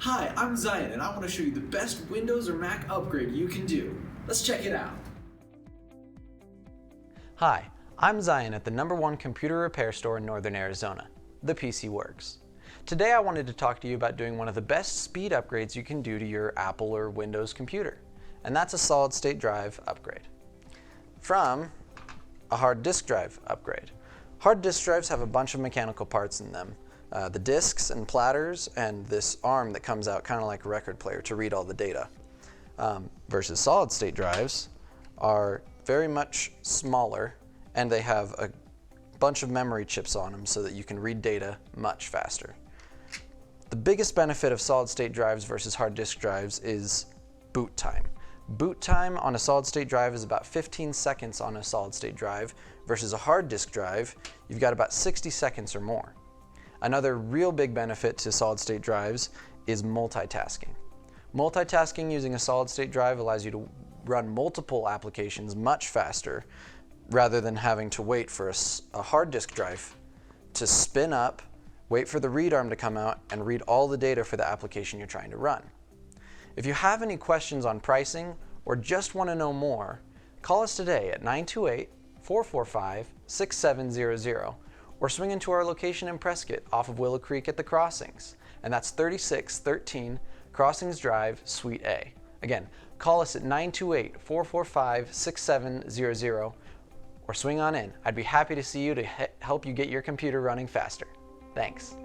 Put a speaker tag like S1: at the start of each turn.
S1: Hi, I'm Zion and I want to show you the best Windows or Mac upgrade you can do. Let's check it out.
S2: Hi, I'm Zion at the #1 computer repair store in Northern Arizona, the PC Works. Today I wanted to talk to you about doing one of the best speed upgrades you can do to your Apple or Windows computer, and that's a solid state drive upgrade. From a hard disk drive upgrade. Hard disk drives have a bunch of mechanical parts in them. The disks and platters and this arm that comes out kind of like a record player to read all the data. Versus solid state drives are very much smaller and they have a bunch of memory chips on them so that you can read data much faster. The biggest benefit of solid state drives versus hard disk drives is boot time. Boot time on a solid state drive is about 15 seconds on a solid state drive versus a hard disk drive, you've got about 60 seconds or more. Another real big benefit to solid state drives is multitasking. Multitasking using a solid state drive allows you to run multiple applications much faster rather than having to wait for a hard disk drive to spin up, wait for the read arm to come out, and read all the data for the application you're trying to run. If you have any questions on pricing or just want to know more, call us today at 928-445-6700 or swing into our location in Prescott off of Willow Creek at the Crossings, and that's 3613 Crossings Drive, Suite A. Again, call us at 928-445-6700 or swing on in. I'd be happy to see you to help you get your computer running faster. Thanks.